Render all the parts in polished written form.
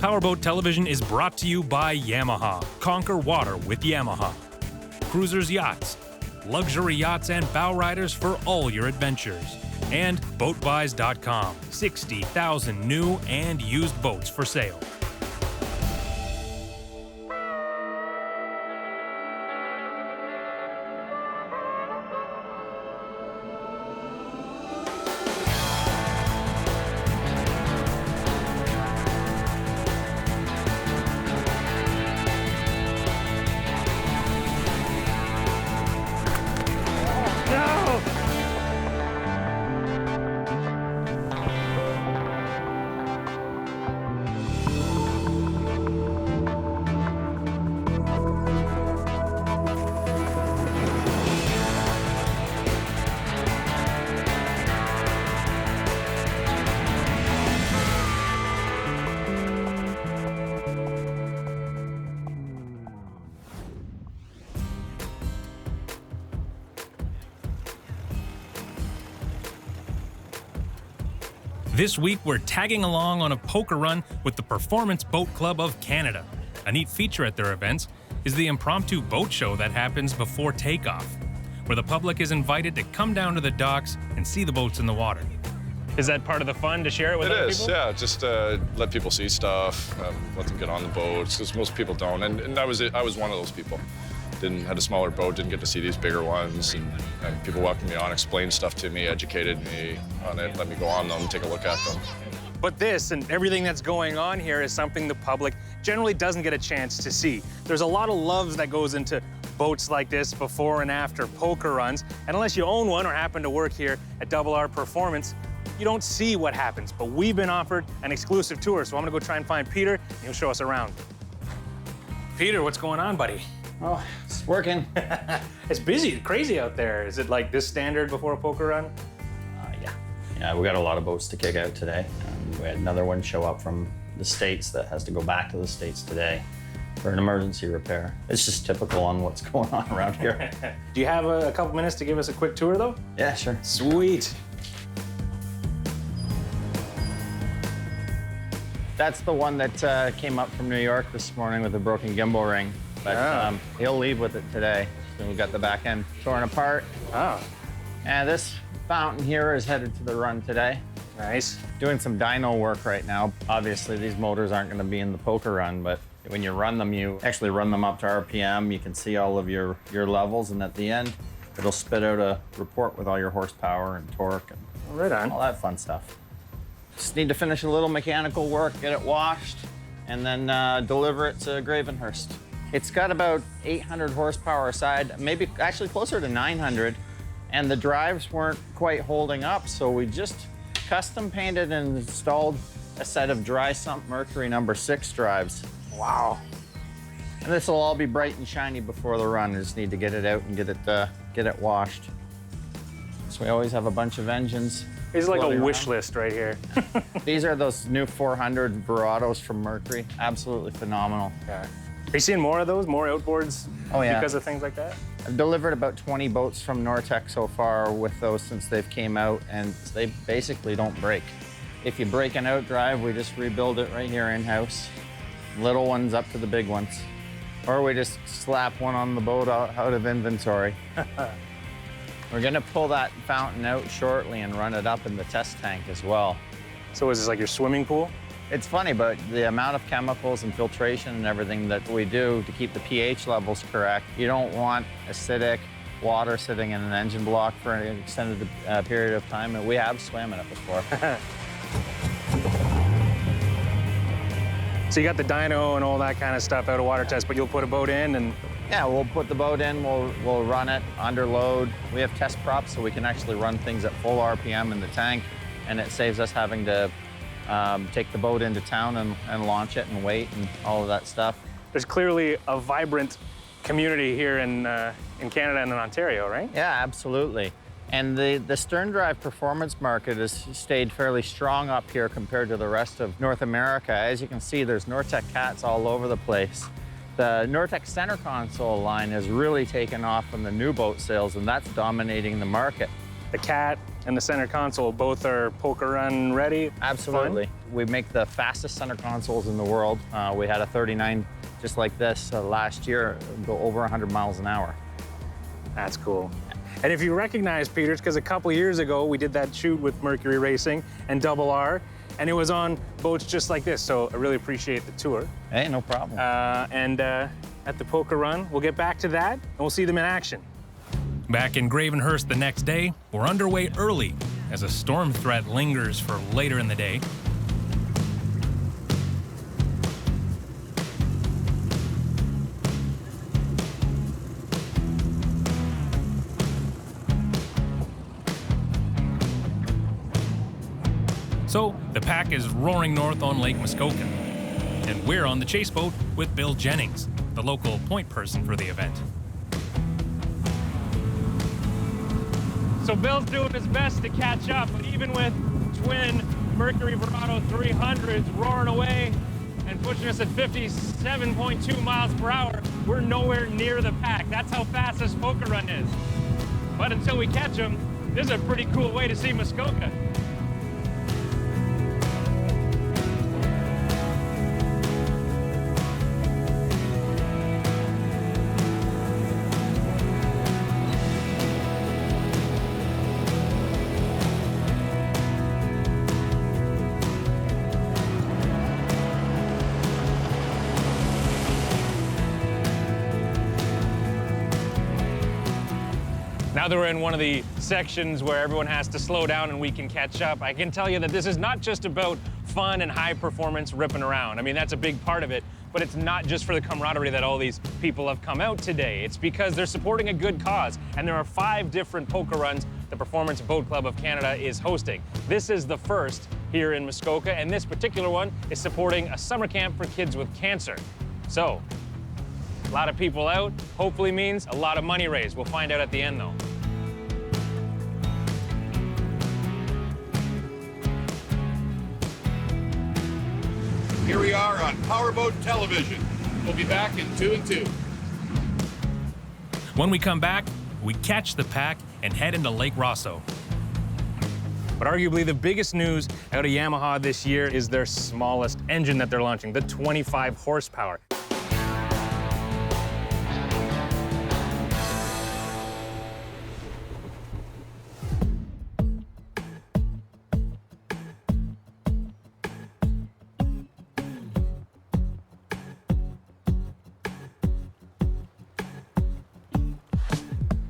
PowerBoat Television is brought to you by Yamaha. Conquer water with Yamaha. Cruisers Yachts. Luxury yachts and bow riders for all your adventures. And BoatBuys.com. 60,000 new and used boats for sale. This week, we're tagging along on a poker run with the Performance Boat Club of Canada. A neat feature at their events is the impromptu boat show that happens before takeoff, where the public is invited to come down to the docks and see the boats in the water. Is that part of the fun to share it with other people? It is, yeah. Just let people see stuff, let them get on the boats, because most people don't. And I was one of those people. Had a smaller boat, didn't get to see these bigger ones, and people welcomed me on, explained stuff to me, educated me on it, let me go on them, take a look at them. But this and everything that's going on here is something the public generally doesn't get a chance to see. There's a lot of love that goes into boats like this before and after poker runs, and unless you own one or happen to work here at R Performance, you don't see what happens. But we've been offered an exclusive tour, so I'm gonna go try and find Peter, and he'll show us around. Peter, what's going on, buddy? Oh, it's working. It's busy, crazy out there. Is it like this standard before a poker run? Yeah, we got a lot of boats to kick out today. We had another one show up from the States that has to go back to the States today for an emergency repair. It's just typical on what's going on around here. Do you have a couple minutes to give us a quick tour, though? Yeah, sure. Sweet. That's the one that came up from New York this morning with a broken gimbal ring. But he'll leave with it today. So we've got the back end torn apart. Oh. And this fountain here is headed to the run today. Nice. Doing some dyno work right now. Obviously, these motors aren't going to be in the poker run, but when you run them, you actually run them up to RPM. You can see all of your levels, and at the end, it'll spit out a report with all your horsepower and torque and right on. all that fun stuff. Just need to finish a little mechanical work, get it washed, and then deliver it to Gravenhurst. It's got about 800 horsepower aside, maybe actually closer to 900, and the drives weren't quite holding up, so we just custom painted and installed a set of dry sump Mercury number 6 drives. Wow. And this will all be bright and shiny before the run. We just need to get it out and get it washed. So we always have a bunch of engines. It's like a wish list right here. These are those new 400 Verados from Mercury. Absolutely phenomenal. Yeah. Are you seeing more of those, more outboards because of things like that? I've delivered about 20 boats from Nortec so far with those since they've came out, and they basically don't break. If you break an out drive, we just rebuild it right here in-house. Little ones up to the big ones. Or we just slap one on the boat out of inventory. We're gonna pull that fountain out shortly and run it up in the test tank as well. So is this like your swimming pool? It's funny, but the amount of chemicals and filtration and everything that we do to keep the pH levels correct, you don't want acidic water sitting in an engine block for an extended period of time, and we have swam in it before. So you got the dyno and all that kind of stuff out of water test, but you'll put a boat in and... Yeah, we'll put the boat in, we'll run it under load. We have test props, so we can actually run things at full RPM in the tank, and it saves us having to take the boat into town and launch it and wait and all of that stuff. There's clearly a vibrant community here in Canada and in Ontario, right? Yeah, absolutely. And the stern drive performance market has stayed fairly strong up here compared to the rest of North America. As you can see, there's Nortec cats all over the place. The Nortec center console line has really taken off in the new boat sales, and that's dominating the market. The cat and the center console both are Poker Run ready? Absolutely. We make the fastest center consoles in the world. We had a 39 just like this last year, go over 100 miles an hour. That's cool. And if you recognize Peter's, because a couple years ago we did that shoot with Mercury Racing and Double R, and it was on boats just like this, so I really appreciate the tour. Hey, no problem. At the Poker Run, we'll get back to that, and we'll see them in action. Back in Gravenhurst the next day, we're underway early as a storm threat lingers for later in the day. So the pack is roaring north on Lake Muskoka, and we're on the chase boat with Bill Jennings, the local point person for the event. So Bill's doing his best to catch up, but even with twin Mercury Verado 300s roaring away and pushing us at 57.2 miles per hour, we're nowhere near the pack. That's how fast this Poker Run is. But until we catch them, this is a pretty cool way to see Muskoka. Now that we're in one of the sections where everyone has to slow down and we can catch up, I can tell you that this is not just about fun and high performance ripping around. I mean, that's a big part of it, but it's not just for the camaraderie that all these people have come out today. It's because they're supporting a good cause, and there are 5 different poker runs the Performance Boat Club of Canada is hosting. This is the first here in Muskoka, and this particular one is supporting a summer camp for kids with cancer. So, a lot of people out, hopefully means a lot of money raised. We'll find out at the end, though. Here we are on PowerBoat Television. We'll be back in 2 and 2. When we come back, we catch the pack and head into Lake Rosso. But arguably the biggest news out of Yamaha this year is their smallest engine that they're launching, the 25 horsepower.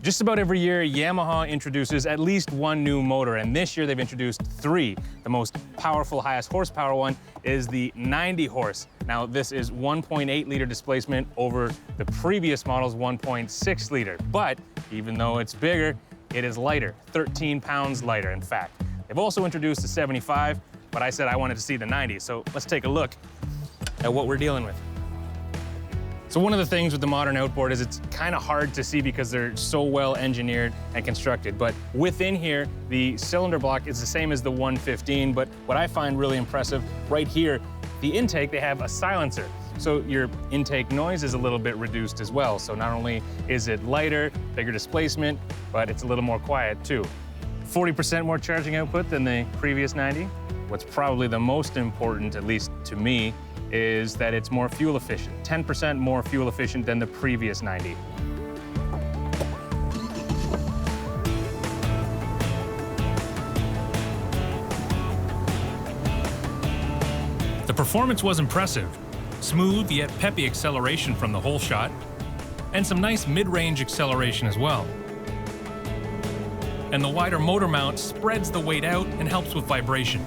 Just about every year, Yamaha introduces at least one new motor, and this year they've introduced 3. The most powerful, highest horsepower one is the 90 horse. Now, this is 1.8 liter displacement over the previous model's 1.6 liter. But even though it's bigger, it is lighter, 13 pounds lighter, in fact. They've also introduced the 75, but I said I wanted to see the 90, so let's take a look at what we're dealing with. So one of the things with the modern outboard is it's kind of hard to see because they're so well engineered and constructed. But within here, the cylinder block is the same as the 115, but what I find really impressive, right here, the intake, they have a silencer. So your intake noise is a little bit reduced as well. So not only is it lighter, bigger displacement, but it's a little more quiet too. 40% more charging output than the previous 90. What's probably the most important, at least to me, is that it's more fuel efficient, 10% more fuel efficient than the previous 90. The performance was impressive. Smooth yet peppy acceleration from the whole shot, and some nice mid-range acceleration as well. And the wider motor mount spreads the weight out and helps with vibration.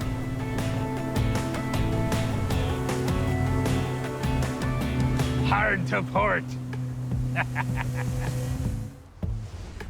Hard to port.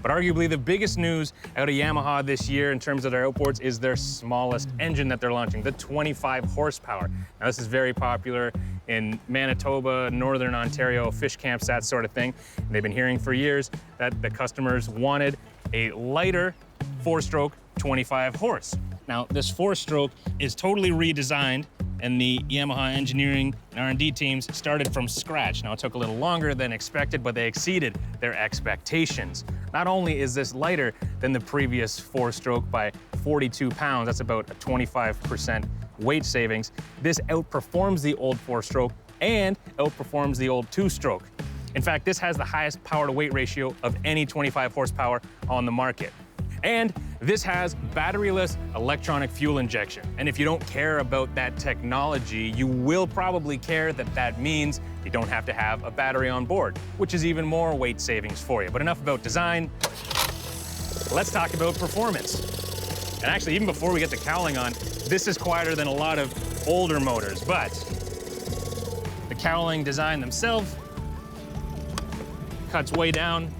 But arguably the biggest news out of Yamaha this year in terms of their outboards is their smallest engine that they're launching, the 25 horsepower. Now this is very popular in Manitoba, Northern Ontario, fish camps, that sort of thing. And they've been hearing for years that the customers wanted a lighter 4-stroke 25 horse. Now this 4-stroke is totally redesigned and the Yamaha engineering and R&D teams started from scratch. Now, it took a little longer than expected, but they exceeded their expectations. Not only is this lighter than the previous four-stroke by 42 pounds, that's about a 25% weight savings, this outperforms the old four-stroke and outperforms the old two-stroke. In fact, this has the highest power-to-weight ratio of any 25 horsepower on the market. And this has batteryless electronic fuel injection. And if you don't care about that technology, you will probably care that that means you don't have to have a battery on board, which is even more weight savings for you. But enough about design. Let's talk about performance. And actually, even before we get the cowling on, this is quieter than a lot of older motors, but the cowling design themselves cuts way down,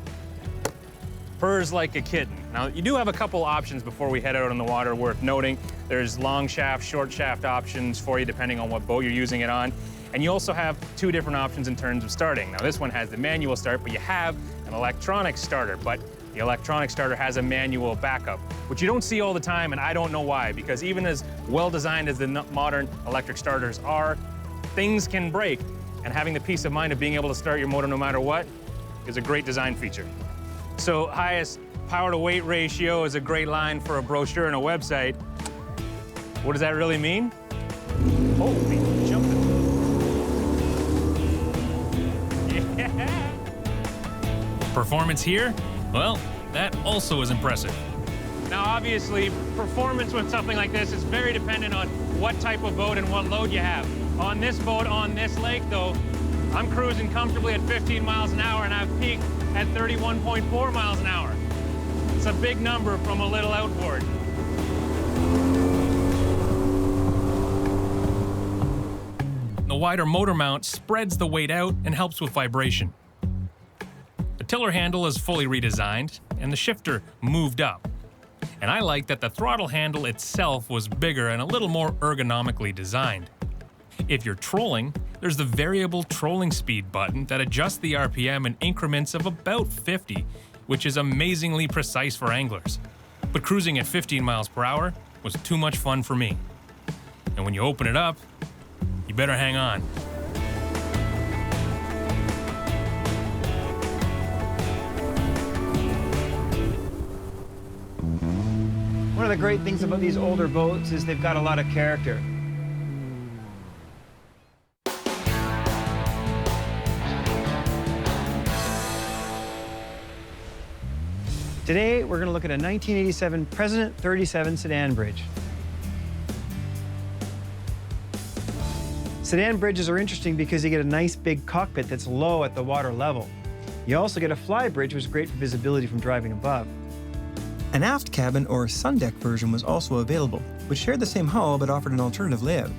purrs like a kitten. Now, you do have a couple options before we head out on the water worth noting. There's long shaft, short shaft options for you depending on what boat you're using it on. And you also have two different options in terms of starting. Now, this one has the manual start, but you have an electronic starter. But the electronic starter has a manual backup, which you don't see all the time, and I don't know why, because even as well-designed as the modern electric starters are, things can break. And having the peace of mind of being able to start your motor no matter what is a great design feature. So highest power-to-weight ratio is a great line for a brochure and a website. What does that really mean? Holy jumping. Yeah. Performance here? Well, that also is impressive. Now, obviously, performance with something like this is very dependent on what type of boat and what load you have. On this boat, on this lake, though, I'm cruising comfortably at 15 miles an hour, and I've peaked at 31.4 miles an hour. It's a big number from a little outboard. The wider motor mount spreads the weight out and helps with vibration. The tiller handle is fully redesigned, and the shifter moved up. And I like that the throttle handle itself was bigger and a little more ergonomically designed. If you're trolling, there's the variable trolling speed button that adjusts the RPM in increments of about 50, which is amazingly precise for anglers. But cruising at 15 miles per hour was too much fun for me. And when you open it up, you better hang on. One of the great things about these older boats is they've got a lot of character. Today, we're going to look at a 1987 President 37 sedan bridge. Sedan bridges are interesting because you get a nice big cockpit that's low at the water level. You also get a fly bridge, which is great for visibility from driving above. An aft cabin or sun deck version was also available, which shared the same hull but offered an alternative layout.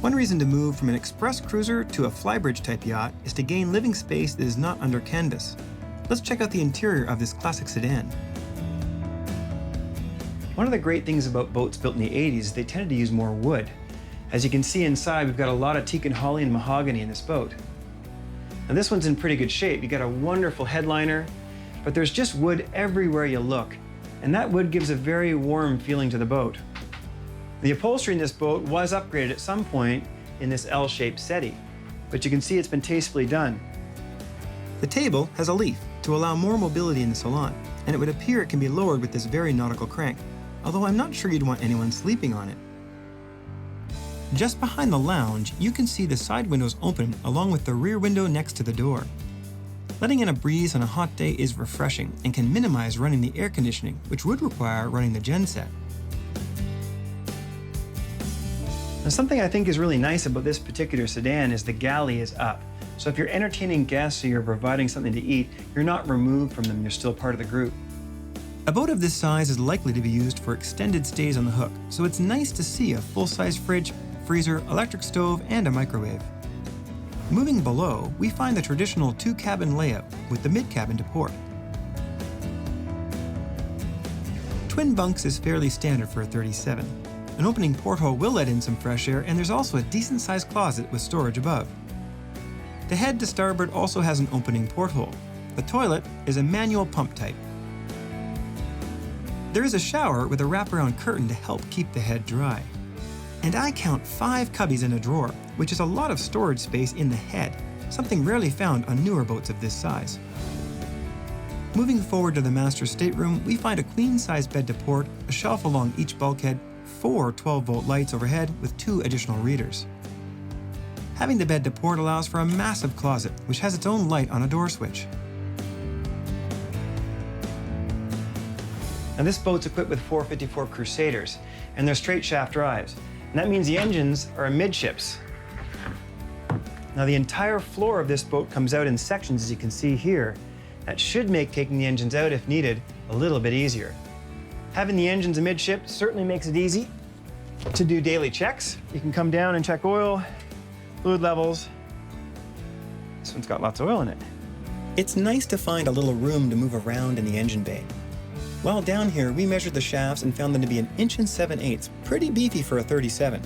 One reason to move from an express cruiser to a flybridge type yacht is to gain living space that is not under canvas. Let's check out the interior of this classic sedan. One of the great things about boats built in the 80s is they tended to use more wood. As you can see inside, we've got a lot of teak and holly and mahogany in this boat. Now this one's in pretty good shape. You got a wonderful headliner, but there's just wood everywhere you look. And that wood gives a very warm feeling to the boat. The upholstery in this boat was upgraded at some point in this L-shaped settee, but you can see it's been tastefully done. The table has a leaf to allow more mobility in the salon, and it would appear it can be lowered with this very nautical crank, although I'm not sure you'd want anyone sleeping on it. Just behind the lounge, you can see the side windows open along with the rear window next to the door. Letting in a breeze on a hot day is refreshing and can minimize running the air conditioning, which would require running the genset. Now something I think is really nice about this particular sedan is the galley is up. So if you're entertaining guests or you're providing something to eat, you're not removed from them, you're still part of the group. A boat of this size is likely to be used for extended stays on the hook, so it's nice to see a full-size fridge, freezer, electric stove, and a microwave. Moving below, we find the traditional two-cabin layout with the mid-cabin to port. Twin bunks is fairly standard for a 37. An opening porthole will let in some fresh air, and there's also a decent-sized closet with storage above. The head to starboard also has an opening porthole. The toilet is a manual pump type. There is a shower with a wraparound curtain to help keep the head dry. And I count 5 cubbies in a drawer, which is a lot of storage space in the head, something rarely found on newer boats of this size. Moving forward to the master stateroom, we find a queen-size bed to port, a shelf along each bulkhead, 4 12-volt lights overhead with 2 additional readers. Having the bed to port allows for a massive closet, which has its own light on a door switch. Now this boat's equipped with 454 Crusaders, and they're straight shaft drives. And that means the engines are amidships. Now the entire floor of this boat comes out in sections, as you can see here. That should make taking the engines out, if needed, a little bit easier. Having the engines amidship certainly makes it easy to do daily checks. You can come down and check oil, fluid levels. This one's got lots of oil in it. It's nice to find a little room to move around in the engine bay. While down here, we measured the shafts and found them to be 1 7/8 inches, pretty beefy for a 37.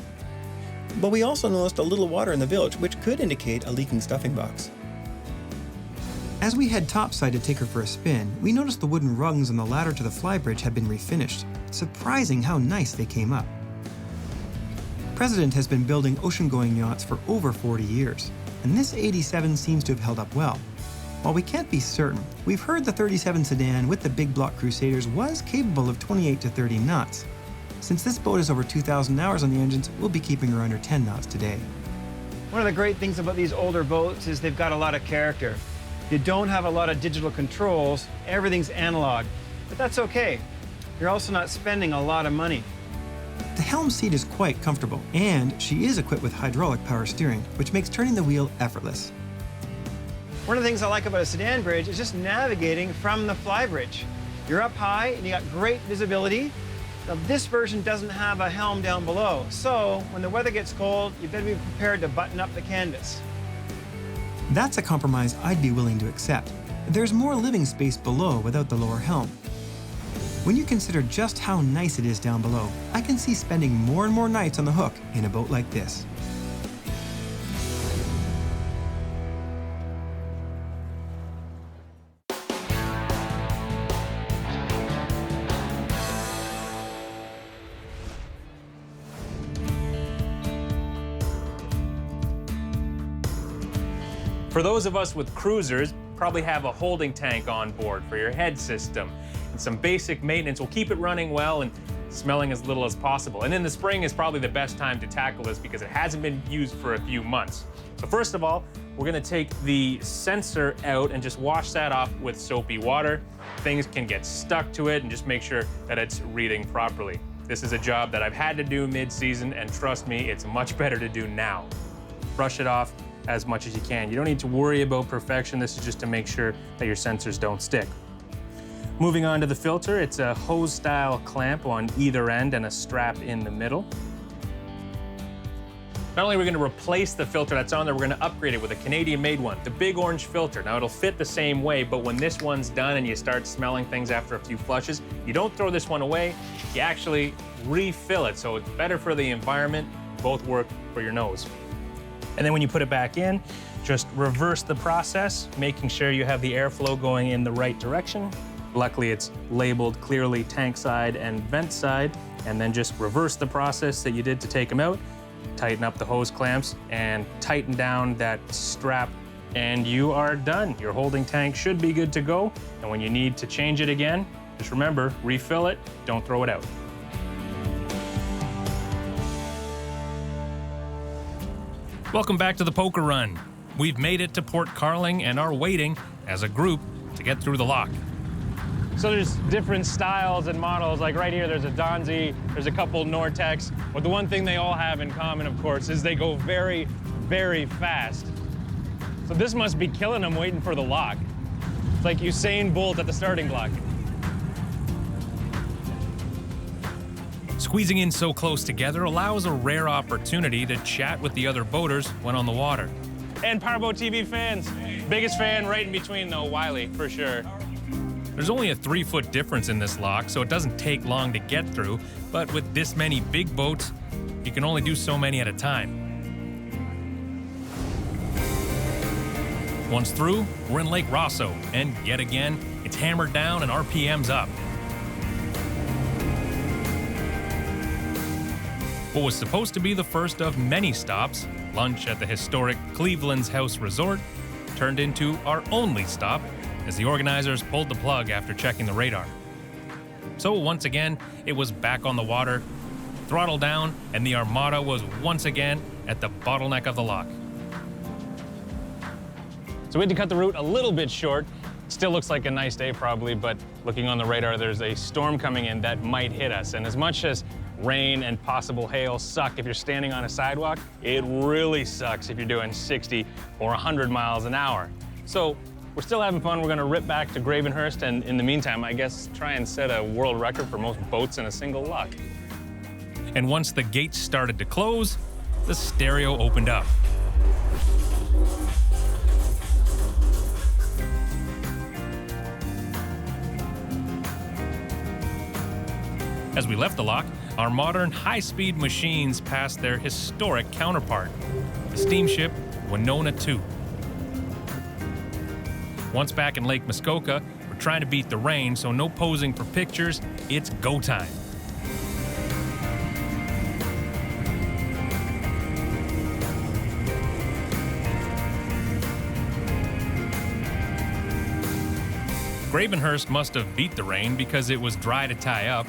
But we also noticed a little water in the bilge, which could indicate a leaking stuffing box. As we head topside to take her for a spin, we noticed the wooden rungs on the ladder to the flybridge had been refinished. Surprising how nice they came up. President has been building ocean-going yachts for over 40 years, and this 87 seems to have held up well. While we can't be certain, we've heard the 37 Sedan with the big block Crusaders was capable of 28 to 30 knots. Since this boat has over 2,000 hours on the engines, we'll be keeping her under 10 knots today. One of the great things about these older boats is they've got a lot of character. You don't have a lot of digital controls, everything's analog, but that's okay. You're also not spending a lot of money. The helm seat is quite comfortable, and she is equipped with hydraulic power steering, which makes turning the wheel effortless. One of the things I like about a sedan bridge is just navigating from the flybridge. You're up high and you got great visibility. Now this version doesn't have a helm down below, so when the weather gets cold, you better be prepared to button up the canvas. That's a compromise I'd be willing to accept. There's more living space below without the lower helm. When you consider just how nice it is down below, I can see spending more and more nights on the hook in a boat like this. For those of us with cruisers, probably have a holding tank on board for your head system. And some basic maintenance will keep it running well and smelling as little as possible. And in the spring is probably the best time to tackle this because it hasn't been used for a few months. So first of all, we're gonna take the sensor out and just wash that off with soapy water. Things can get stuck to it, and just make sure that it's reading properly. This is a job that I've had to do mid-season, and trust me, it's much better to do now. Brush it off as much as you can. You don't need to worry about perfection. This is just to make sure that your sensors don't stick. Moving on to the filter, it's a hose-style clamp on either end and a strap in the middle. Not only are we going to replace the filter that's on there, we're going to upgrade it with a Canadian-made one, the big orange filter. Now it'll fit the same way, but when this one's done and you start smelling things after a few flushes, you don't throw this one away, you actually refill it. So it's better for the environment, both work for your nose. And then when you put it back in, just reverse the process, making sure you have the airflow going in the right direction. Luckily, it's labeled clearly tank side and vent side, and then just reverse the process that you did to take them out, tighten up the hose clamps, and tighten down that strap, and you are done. Your holding tank should be good to go, and when you need to change it again, just remember, refill it, don't throw it out. Welcome back to the Poker Run. We've made it to Port Carling and are waiting as a group to get through the lock. So there's different styles and models. Like right here, there's a Donzi, there's a couple Nortex. But the one thing they all have in common, of course, is they go very, very fast. So this must be killing them waiting for the lock. It's like Usain Bolt at the starting block. Squeezing in so close together allows a rare opportunity to chat with the other boaters when on the water. And PowerBoat TV fans. Biggest fan right in between though, Wiley, for sure. There's only a 3-foot difference in this lock, so it doesn't take long to get through, but with this many big boats, you can only do so many at a time. Once through, we're in Lake Rosso, and yet again, it's hammered down and RPM's up. What was supposed to be the first of many stops, lunch at the historic Cleveland's House Resort, turned into our only stop as the organizers pulled the plug after checking the radar. So once again, it was back on the water, throttle down, and the Armada was once again at the bottleneck of the lock. So we had to cut the route a little bit short. Still looks like a nice day probably, but looking on the radar, there's a storm coming in that might hit us. And as much as rain and possible hail suck if you're standing on a sidewalk, it really sucks if you're doing 60 or 100 miles an hour. So we're still having fun. We're gonna rip back to Gravenhurst, and in the meantime, I guess try and set a world record for most boats in a single lock. And once the gates started to close, the stereo opened up. As we left the lock, our modern high-speed machines passed their historic counterpart, the steamship Winona II. Once back in Lake Muskoka, we're trying to beat the rain, so no posing for pictures, it's go time. Gravenhurst must have beat the rain because it was dry to tie up.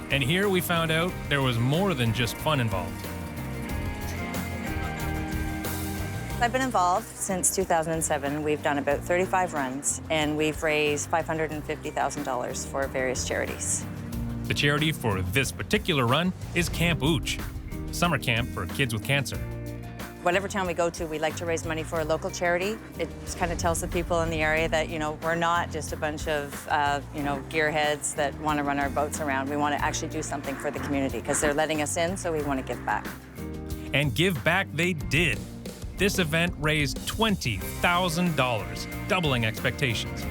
And here we found out there was more than just fun involved. I've been involved since 2007. We've done about 35 runs, and we've raised $550,000 for various charities. The charity for this particular run is Camp Ooch, summer camp for kids with cancer. Whatever town we go to, we like to raise money for a local charity. It just kind of tells the people in the area that, you know, we're not just a bunch of, gearheads that want to run our boats around. We want to actually do something for the community because they're letting us in, so we want to give back. And give back they did. This event raised $20,000, doubling expectations.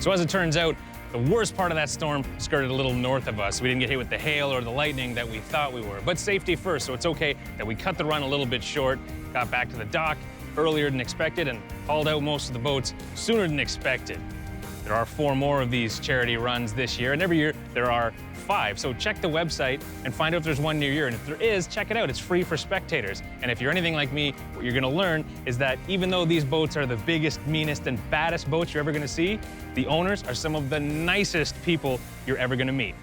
So as it turns out, the worst part of that storm skirted a little north of us. We didn't get hit with the hail or the lightning that we thought we were, but safety first, so it's okay that we cut the run a little bit short, got back to the dock earlier than expected, and hauled out most of the boats sooner than expected. There are 4 more of these charity runs this year, and every year there are 5. So check the website and find out if there's one near you. And if there is, check it out. It's free for spectators. And if you're anything like me, what you're gonna learn is that even though these boats are the biggest, meanest, and baddest boats you're ever gonna see, the owners are some of the nicest people you're ever gonna meet.